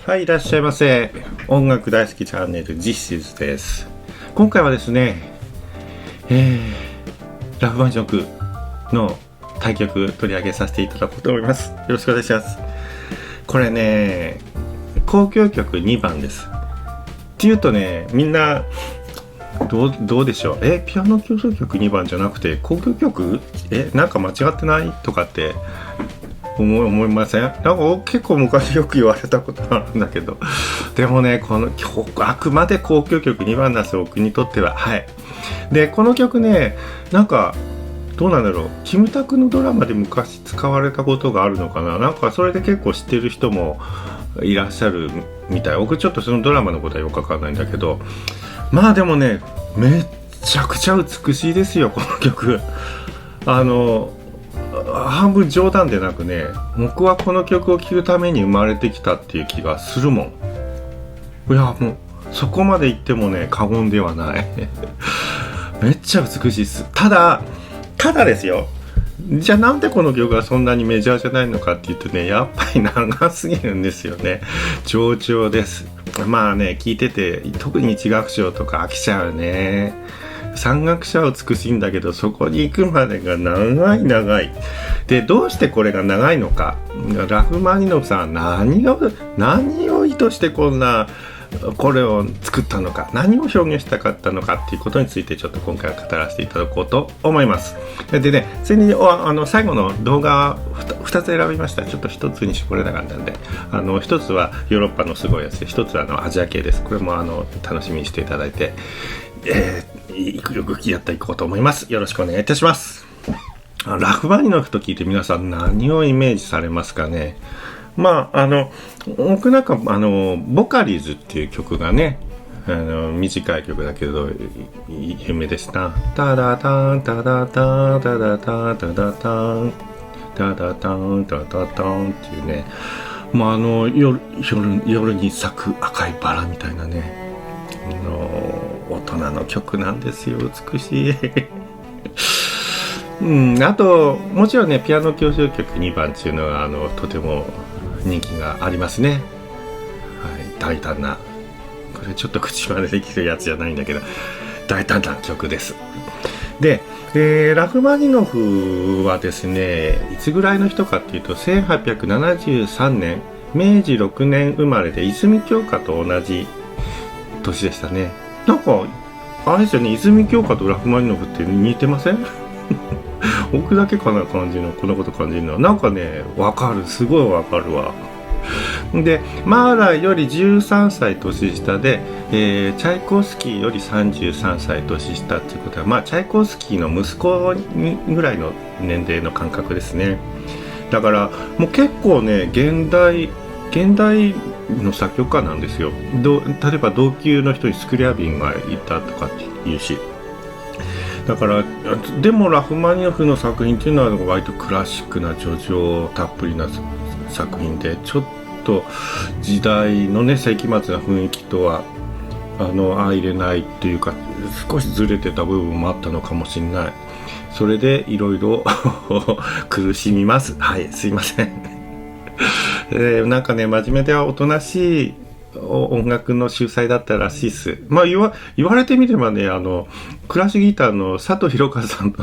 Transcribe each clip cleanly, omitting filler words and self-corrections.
はい、いらっしゃいませ。音楽大好きチャンネルThis isです。今回はですね、ラフマニノフの対局取り上げさせていただこうと思います。よろしくお願いします。これね、交響曲2番です。っていうとね、みんなどうでしょう。ピアノ協奏曲2番じゃなくて交響曲？なんか間違ってないとかって思いません？なんか結構昔よく言われたことあるんだけど、でもね、この曲あくまで交響曲2番なんですよ、僕にとっては。はい。でこの曲ね、なんかどうなんだろう、キムタクのドラマで昔使われたことがあるのかな。なんかそれで結構知ってる人もいらっしゃるみたい。僕ちょっとそのドラマのことはよくわかんないんだけど、まあでもね、めっちゃくちゃ美しいですよ、この曲。半分冗談でなくね、僕はこの曲を聴くために生まれてきたっていう気がするもん。いや、もうそこまで言ってもね、過言ではないめっちゃ美しいです。ただですよ、じゃあなんでこの曲がそんなにメジャーじゃないのかっていうとね、やっぱり長すぎるんですよね。長調です。まあね、聞いてて特に1楽章とか飽きちゃうね。3楽章は美しいんだけど、そこに行くまでが長いで、どうしてこれが長いのか、ラフマニノフさんは何を意図してこれを作ったのか、何を表現したかったのかっていうことについてちょっと今回は語らせていただこうと思います。でね、それに最後の動画2つ選びました。ちょっと1つに絞れなかったんで、1つはヨーロッパのすごいやつで、1つはアジア系です。これも楽しみにしていただいて、よくやっていこうと思います。よろしくお願いいたします。ラフマニノフと聞いて皆さん何をイメージされますかね。まあ僕なんかボカリーズっていう曲がね、短い曲だけど有名ですな。タダタンタダタンタダタンタダタンタダタンタダタンっていうね、まあ夜に咲く赤いバラみたいなね、大人の曲なんですよ。美しいあともちろんね、ピアノ協奏曲2番っていうのはとても人気がありますね。はい、大胆な、これちょっと口までできるやつじゃないんだけど、大胆な曲です。で、ラフマニノフはですね、いつぐらいの人かっていうと、1873年明治6年生まれで、泉鏡花と同じ年でしたね。なんかあれですよね、泉鏡花とラフマニノフって似てません？僕だけかな、このこと感じるのは。なんかね、わかる、すごいわかるわ。で、マーラーより13歳年下で、チャイコフスキーより33歳年下っていうことは、まあチャイコフスキーの息子ぐらいの年齢の感覚ですね。だからもう結構ね、現代の作曲家なんですよ。例えば同級の人にスクリャビンがいたとかっていうし、だからでもラフマニノフの作品っていうのは割とクラシックな叙情たっぷりな作品で、ちょっと時代のね、世紀末な雰囲気とは相入れないっていうか、少しずれてた部分もあったのかもしれない。それでいろいろ苦しみます。はい、すいませんなんかね、真面目ではおとなしい音楽の秀才だったらしいっす。まあ言われてみればね、クラシックギターの佐藤弘和さんと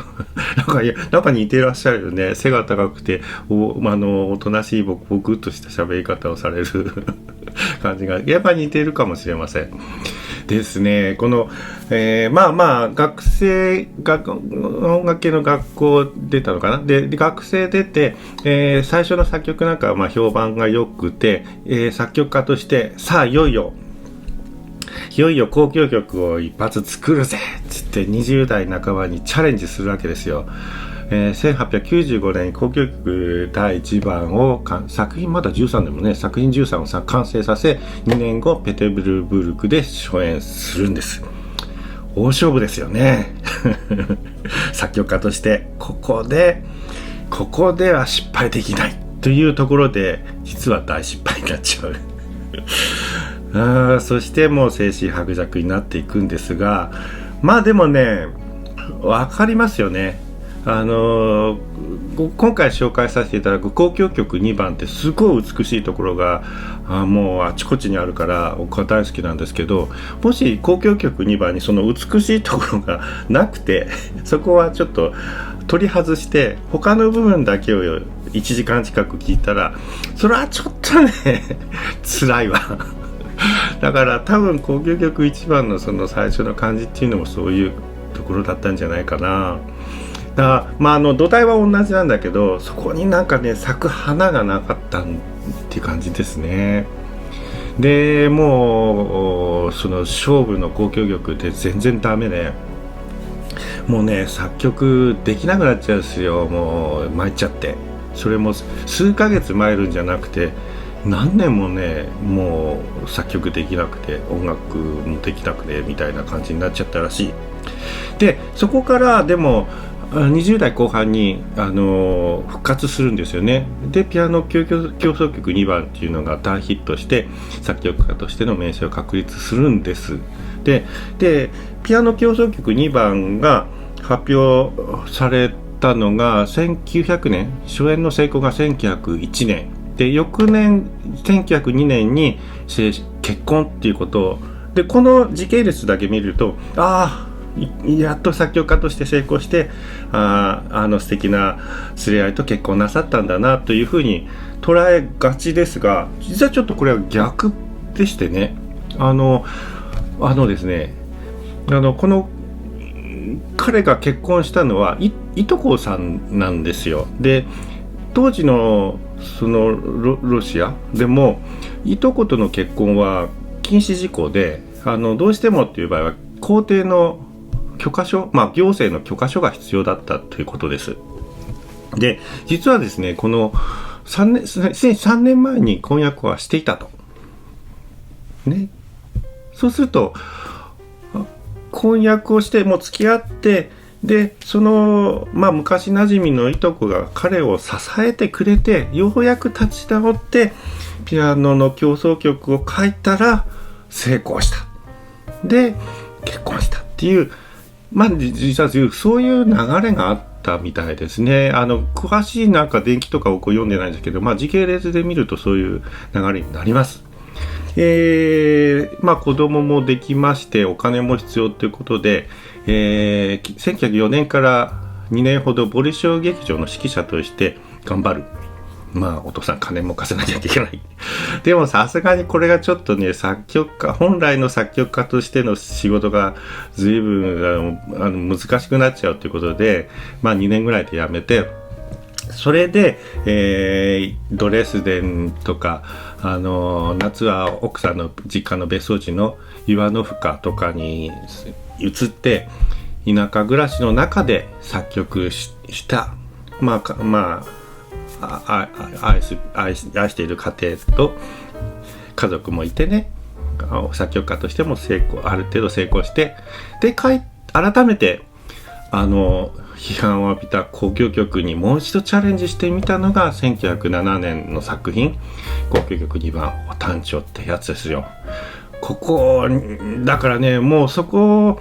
なんか似てらっしゃるよね。背が高くておとなしいボクっとした喋り方をされる感じがやっぱり似ているかもしれませんですね。この、まあ音楽系の学校出たのかな。で学生出て、最初の作曲なんかは評判が良くて、作曲家としてさあいよいよ交響曲を一発作るぜっつって20代半ばにチャレンジするわけですよ。1895年に交響曲第1番を作品まだ13年もね、作品13を完成させ、2年後ペテルブルクで初演するんです。大勝負ですよね作曲家としてここでは失敗できないというところで、実は大失敗になっちゃうそしてもう精神薄弱になっていくんですが、まあでもね、わかりますよね。今回紹介させていただく交響曲2番ってすごい美しいところがもうあちこちにあるから僕は大好きなんですけど、もし交響曲2番にその美しいところがなくてそこはちょっと取り外して他の部分だけを1時間近く聴いたらそれはちょっとね辛いわだから多分交響曲1番のその最初の感じっていうのもそういうところだったんじゃないかな。だから土台は同じなんだけど、そこになんかね咲く花がなかったっていう感じですね。でもうその勝負の交響曲って全然ダメで、もうね作曲できなくなっちゃうんですよ。もう参っちゃって、それも数ヶ月参るんじゃなくて何年もねもう作曲できなくて音楽もできなくてみたいな感じになっちゃったらしい。でそこからでも20代後半に、復活するんですよね。でピアノ協奏曲2番っていうのが大ヒットして作曲家としての名声を確立するんです。でピアノ協奏曲2番が発表されたのが1900年、初演の成功が1901年で、翌年1902年に結婚っていうことで、この時系列だけ見るとやっと作曲家として成功して素敵な連れ合いと結婚なさったんだなというふうに捉えがちですが、実はちょっとこれは逆でしてね、ですねこの彼が結婚したのはいとこさんなんですよ。で当時のそのロシアでもいとことの結婚は禁止事項で、どうしてもっていう場合は皇帝の許可書、行政の許可書が必要だったということです。で実はですねこの3年前に婚約はしていたとね。そうすると婚約をしてもう付き合って、でその、昔なじみのいとこが彼を支えてくれて、ようやく立ち直ってピアノの協奏曲を書いたら成功した、で結婚したっていう、実はそういう流れがあったみたいですね。詳しいなんか伝記とかを読んでないんですけど、時系列で見るとそういう流れになります。子供もできましてお金も必要ということで、1904年から2年ほどボリショイ劇場の指揮者として頑張る。お父さん金も稼がなきゃいけないでもさすがにこれがちょっとね本来の作曲家としての仕事が随分難しくなっちゃうということで、2年ぐらいで辞めて、それで、ドレスデンとか夏は奥さんの実家の別荘地のイワノフカとかに移って田舎暮らしの中で作曲した愛している家庭と家族もいてね、作曲家としてもある程度成功して、で改めて批判を浴びた交響曲にもう一度チャレンジしてみたのが1907年の作品交響曲2番お誕生ってやつですよ。ここだからね、もうそこ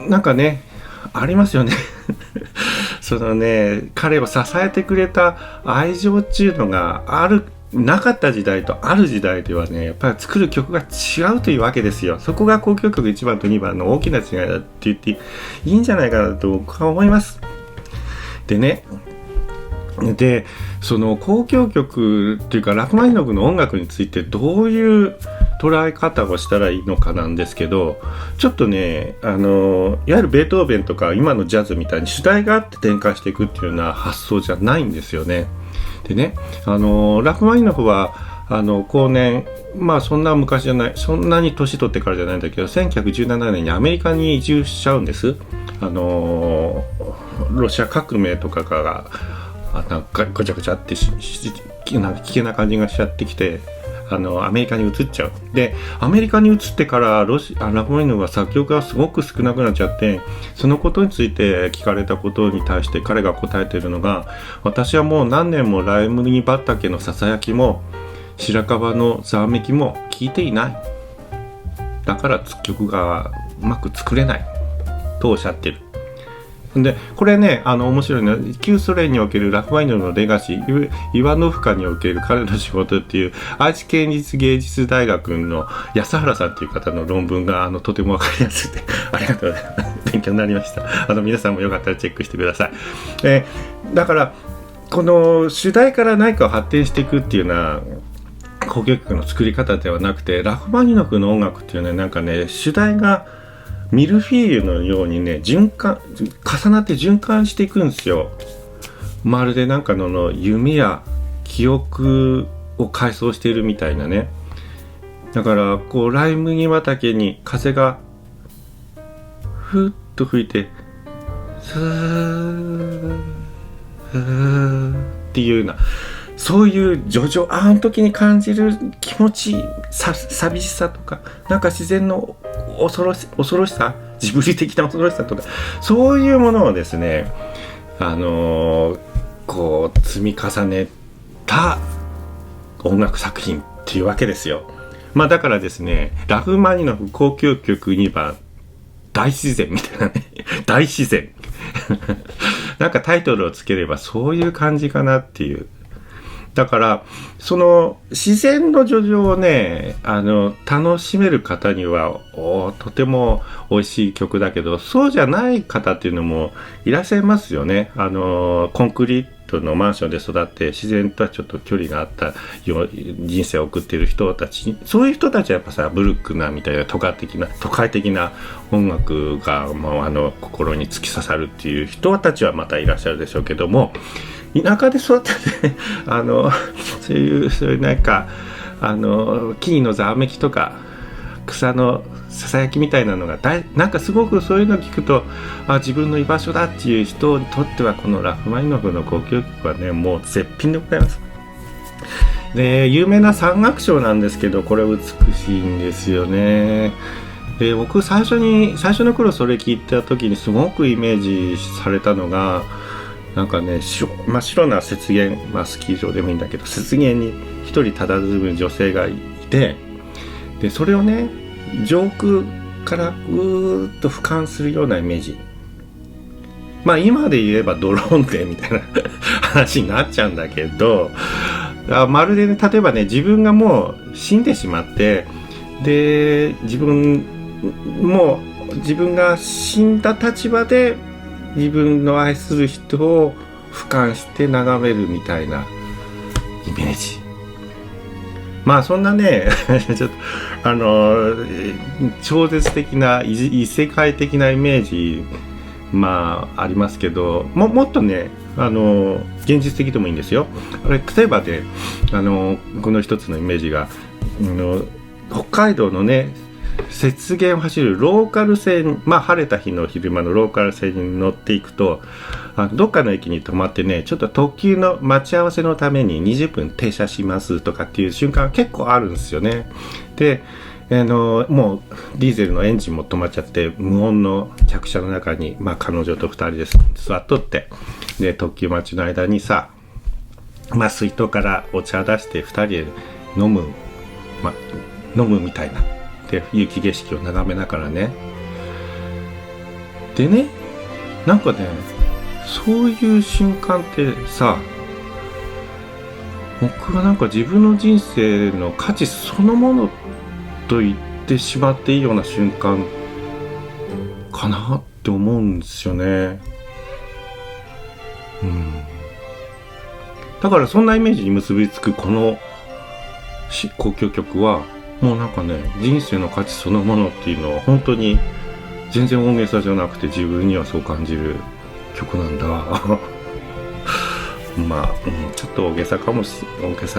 なんかねありますよねそのね彼を支えてくれた愛情っていうのがなかった時代とある時代ではねやっぱり作る曲が違うというわけですよ。そこが交響曲1番と2番の大きな違いだって言っていいんじゃないかなと僕は思います。でね、その交響曲っていうかラフマニノフの音楽についてどういう捉え方をしたらいいのかなんですけど、ちょっとねいわゆるベートーベンとか今のジャズみたいに主題があって展開していくっていうような発想じゃないんですよね。でねラフマニノフは後年そんな昔じゃない、そんなに年取ってからじゃないんだけど1917年にアメリカに移住しちゃうんです。ロシア革命とかがなんかごちゃごちゃって危険な感じがしちゃってきてアメリカに移っちゃう。でアメリカに移ってからラフマニノフは作曲がすごく少なくなっちゃって、そのことについて聞かれたことに対して彼が答えているのが、私はもう何年もライ麦畑のささやきも白樺のざわめきも聞いていない、だから曲がうまく作れないとおっしゃってる。でこれね面白いのは旧ソ連におけるラフマニノフのレガシー、イワノフカにおける彼の仕事っていう愛知県立芸術大学の安原さんという方の論文がとても分かりやすくてありがとうございます。勉強になりました。皆さんもよかったらチェックしてください。だからこの主題から何かを発展していくっていうような交響曲の作り方ではなくて、ラフマニノフの音楽っていうのはなんかね、主題がミルフィーユのようにね重なって循環していくんですよ。まるでなんかの夢や記憶を回想しているみたいなね。だからこうライ麦畑に風がふっと吹いてスーっていうような、そういうあの時に感じる気持ち寂しさとか、なんか自然の恐ろしさ、ジブリ的な恐ろしさとか、そういうものをですねこう積み重ねた音楽作品っていうわけですよ。だからですね、ラフマニノフ交響曲2番大自然みたいなね大自然なんかタイトルをつければそういう感じかなっていう。だからその自然の叙情をね楽しめる方にはとても美味しい曲だけど、そうじゃない方っていうのもいらっしゃいますよね。コンクリートのマンションで育って自然とはちょっと距離があった人生を送っている人たち、そういう人たちはやっぱさ、ブルックなみたいな都会的な音楽が心に突き刺さるっていう人たちはまたいらっしゃるでしょうけども、田舎で育ってねそういうなんか木のざわめきとか草のささやきみたいなのがなんかすごくそういうのを聞くと自分の居場所だっていう人にとっては、このラフマニノフの交響曲はねもう絶品でございます。で有名な三楽章なんですけど、これ美しいんですよね。で僕最初の頃それ聞いた時にすごくイメージされたのが、なんかね真っ白な雪原、スキー場でもいいんだけど、雪原に一人佇む女性がいて、でそれをね上空からぐーっと俯瞰するようなイメージ。今で言えばドローンでみたいな話になっちゃうんだけど、まるでね、例えばね自分がもう死んでしまって、で自分が死んだ立場で自分の愛する人を俯瞰して眺めるみたいなイメージ。そんなねちょっと超絶的な異世界的なイメージありますけど、もっとね現実的でもいいんですよ。例えばねこの一つのイメージが北海道のね雪原を走るローカル線、晴れた日の昼間のローカル線に乗っていくと、どっかの駅に止まってね、ちょっと特急の待ち合わせのために20分停車しますとかっていう瞬間結構あるんですよね。でもうディーゼルのエンジンも止まっちゃって無音の客車の中に、彼女と2人で座っとって、で特急待ちの間にさ、水筒からお茶出して2人で飲むみたいなで雪景色を眺めながらね。でね、なんかねそういう瞬間ってさ、僕はなんか自分の人生の価値そのものと言ってしまっていいような瞬間かなって思うんですよね。だからそんなイメージに結びつくこの交響曲はもうなんかね人生の価値そのものっていうのは本当に全然大げさじゃなくて自分にはそう感じる曲なんだちょっと大げさ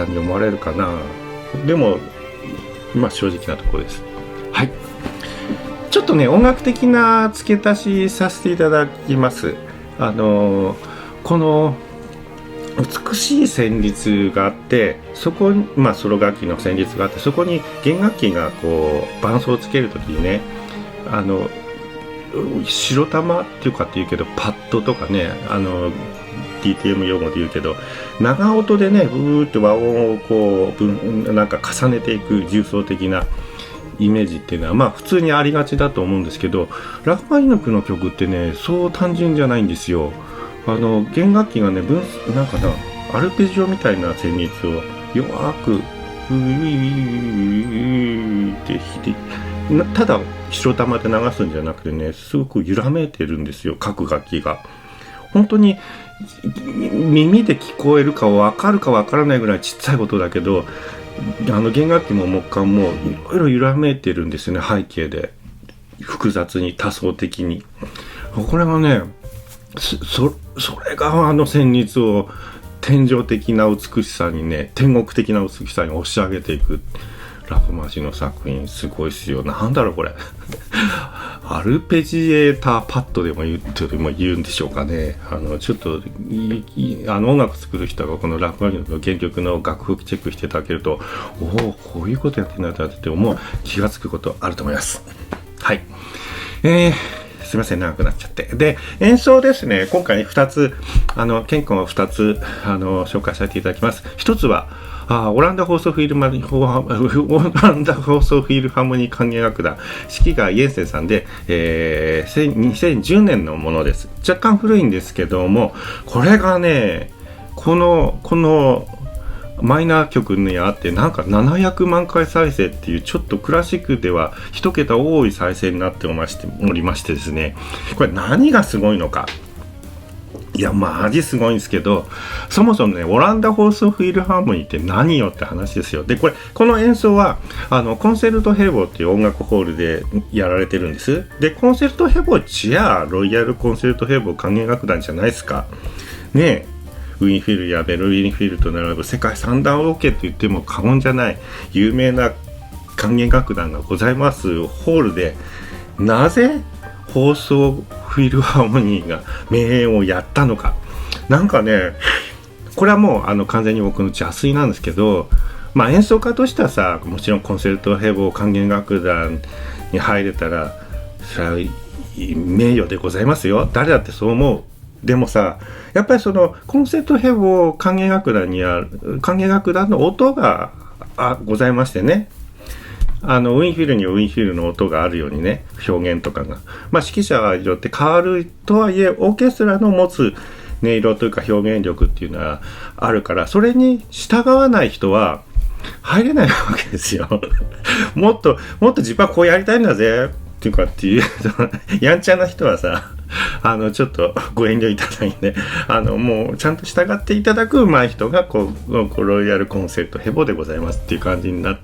に思われるかな。でも正直なところです。はい、ちょっとね音楽的な付け足しさせていただきます。この美しい旋律があって、そこにソロ楽器の旋律があって、そこに弦楽器がこう伴奏をつけるときにね、白玉っていうかっていうけどパッドとかね、DTM 用語で言うけど長音でねブーって和音をこうなんか重ねていく重層的なイメージっていうのはまあ普通にありがちだと思うんですけど、ラフマニノフの曲ってねそう単純じゃないんですよ。弦楽器がねなんかなアルペジオみたいな旋律を弱くウィウィウィウィウィって弾いて、ただ白玉で流すんじゃなくてね、すごく揺らめいてるんですよ、各楽器が。本当に耳で聞こえるか分かるか分からないぐらいちっちゃい音だけど、弦楽器も木管もいろいろ揺らめいてるんですよね、背景で複雑に多層的に。これがねそれが旋律を天上的な美しさにね、天国的な美しさに押し上げていくラフマジの作品すごいっすよ。なんだろうこれアルペジエーターパッドでも言うんでしょうかね。ちょっと音楽作る人がこのラフマジの原曲の楽譜チェックしていただけると、おおこういうことやってんだって思う気がつくことあると思います。はい、すいません長くなっちゃって。で演奏ですね、今回2つケン君は2つ紹介させていただきます。1つはオランダ放送フィルハーモニー管弦楽団、指揮がイエンセンさんで、2010年のものです。若干古いんですけども、これがねこのマイナー曲にあってなんか700万回再生っていう、ちょっとクラシックでは一桁多い再生になっておりましてですね、これ何がすごいのか、いやマジすごいんですけど、そもそもねオランダ放送フィルハーモニーって何よって話ですよ。でこの演奏はコンセルトヘボっていう音楽ホールでやられてるんです。でコンセルトヘボじゃあロイヤルコンセルトヘボ管弦楽団じゃないですかね。ウィンフィルやベルリンフィルと並ぶ世界三大オーケーと言っても過言じゃない有名な管弦楽団がございますホールで、なぜ放送フィルハーモニーが名演をやったのか。なんかねこれはもう完全に僕の邪推なんですけど、まあ演奏家としてはさ、もちろんコンセルトヘボ管弦楽団に入れたらそれは名誉でございますよ、誰だってそう思う。でもさ、やっぱりそのコンセルトヘボ管弦楽団には管弦楽団の音がございましてね、ウィンフィルにはウィンフィルの音があるようにね、表現とかが、まあ、指揮者によって変わるとはいえオーケストラの持つ音色というか表現力っていうのはあるから、それに従わない人は入れないわけですよもっと自分はこうやりたいんだぜっていうかっていうやんちゃな人はさちょっとご遠慮いただいて、もうちゃんと従っていただく上手い人がこうロイヤルコンセルトヘボでございますっていう感じに な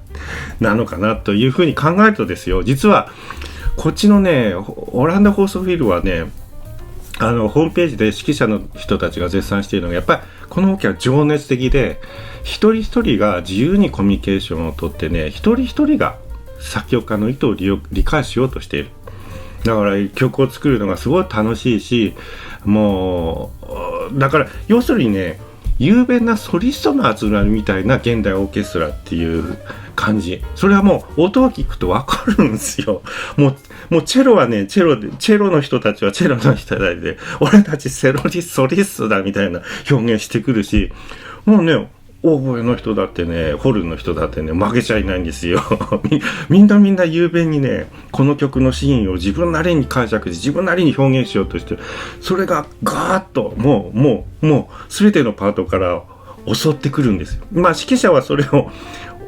のかなというふうに考えるとですよ、実はこっちのねオランダ放送フィルはねホームページで指揮者の人たちが絶賛しているのが、やっぱりこのオケは情熱的で、一人一人が自由にコミュニケーションをとってね、一人一人が作曲家の意図を理解しようとしている。だから曲を作るのがすごい楽しいし、もうだから要するにね、雄弁なソリストの集まりみたいな現代オーケストラっていう感じ。それはもう音を聞くと分かるんですよ。もうチェロはね、チェロの人たちはチェロの人たちで、俺たちソリストだみたいな表現してくるし、もうねオーボエの人だってね、ホルンの人だってね、負けちゃいないんですよみんな雄弁にね、この曲のシーンを自分なりに解釈して自分なりに表現しようとして、それがガーッともう全てのパートから襲ってくるんですよ。まあ指揮者はそれを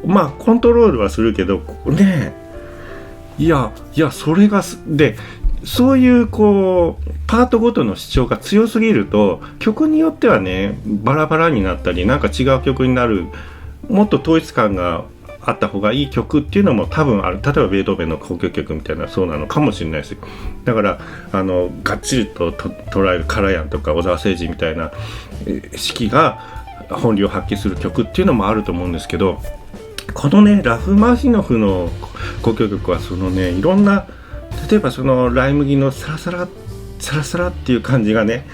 まあコントロールはするけどね、いやそれがで、そういうこうパートごとの主張が強すぎると曲によってはねバラバラになったり、なんか違う曲になる、もっと統一感があった方がいい曲っていうのも多分ある。例えばベートーベンの交響曲みたいなそうなのかもしれないです。だからがっちりと捉えるカラヤンとか小沢誠二みたいな指揮が本領を発揮する曲っていうのもあると思うんですけど、このねラフマジノフの交響曲はそのね、いろんな、例えばそのライ麦のサラサラっていう感じがね、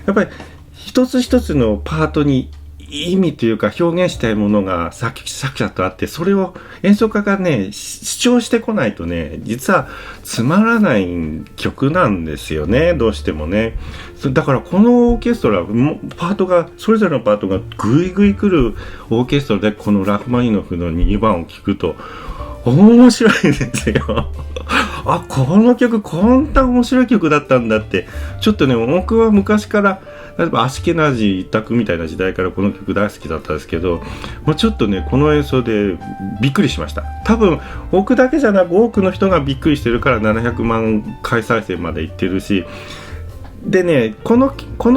やっぱり一つ一つのパートに意味というか表現したいものが作者とあって、それを演奏家がね主張してこないとね、実はつまらない曲なんですよね、どうしてもね。だからこのオーケストラパートがそれぞれのパートがグイグイ来るオーケストラでこのラフマニノフの2番を聴くと、面白いんですよ。あ、この曲こんな面白い曲だったんだって。ちょっとね、僕は昔から例えばアシケナジ一択みたいな時代からこの曲大好きだったんですけど、もうちょっとねこの演奏でびっくりしました。多分僕だけじゃなく多くの人がびっくりしてるから700万回再生までいってるし、でね多分こ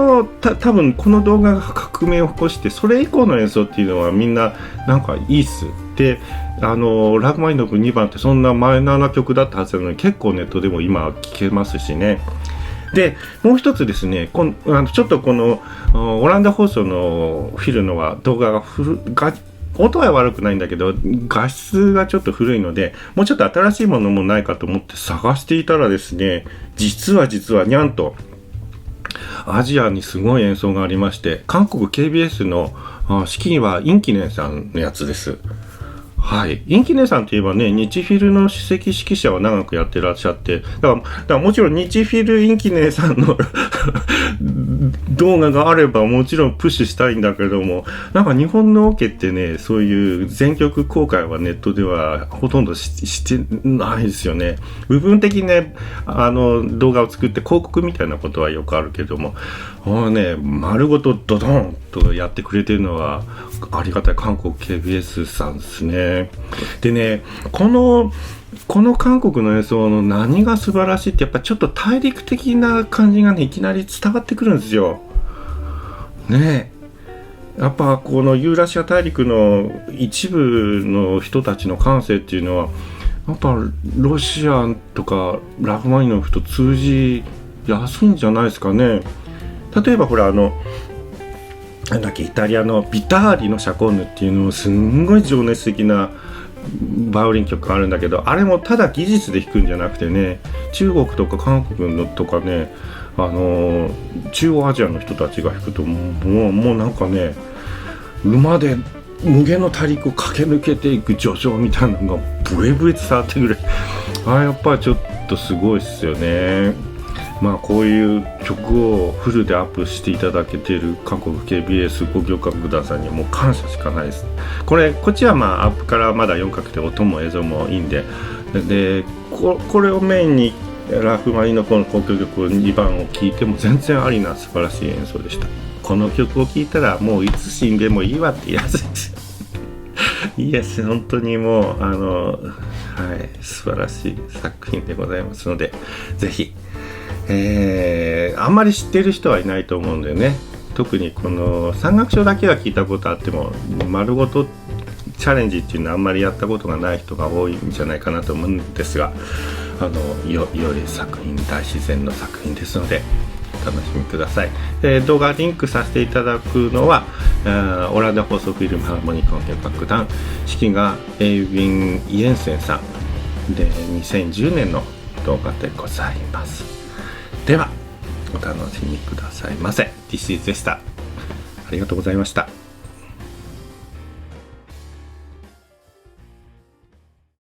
の動画が革命を起こして、それ以降の演奏っていうのはみんななんかいいっす。でラフマニノフ2番ってそんなマイナーな曲だったはずなのに結構ネットでも今聴けますしね。でもう一つですね、ちょっとこのオランダ放送のフィルのは動画が音は悪くないんだけど画質がちょっと古いので、もうちょっと新しいものもないかと思って探していたらですね、実はにゃんとアジアにすごい演奏がありまして、韓国 KBS の指揮はインキネンさんのやつです。はい、インキネさんといえばね、日フィルの首席指揮者を長くやってらっしゃって、だからもちろん日フィルインキネさんの動画があればもちろんプッシュしたいんだけども、なんか日本のオケってね、そういう全曲公開はネットではほとんどしてないですよね。部分的にね、動画を作って広告みたいなことはよくあるけども、丸ごとドドンとやってくれてるのはありがたい韓国 KBS さんですね。でね、この韓国の演奏の何が素晴らしいって、やっぱちょっと大陸的な感じがねいきなり伝わってくるんですよね。やっぱこのユーラシア大陸の一部の人たちの感性っていうのはやっぱロシアとかラフマニノフと通じやすいんじゃないですかね。例えばほらなんだっけ、イタリアのビターリのシャコンヌっていうのもすんごい情熱的なバイオリン曲があるんだけど、あれもただ技術で弾くんじゃなくてね、中国とか韓国のとかね、中央アジアの人たちが弾くともうなんかね、馬で無限の大陸を駆け抜けていく叙情みたいなのがブレブレ伝わってくる。やっぱりちょっとすごいっすよね。こういう曲をフルでアップしていただけている韓国 KBS 交響楽団さんにはもう感謝しかないです。こっちはアップからまだ4かけて音も映像もいいんで、これをメインにラフマニノフの交響曲2番を聴いても全然ありな素晴らしい演奏でした。この曲を聴いたらもういつ死んでもいいわってやつですいいです。本当にもう素晴らしい作品でございますので、ぜひあんまり知ってる人はいないと思うんだよね。特にこの三楽章だけは聞いたことあっても丸ごとチャレンジっていうのはあんまりやったことがない人が多いんじゃないかなと思うんですが、良い作品、大自然の作品ですのでお楽しみください。動画リンクさせていただくのはオランダ放送フィルムハーモニコン交響楽団、指揮がエイヴィン・イエンセンさんで2010年の動画でございます。ではお楽しみくださいませ。This is Zesta。ありがとうございました。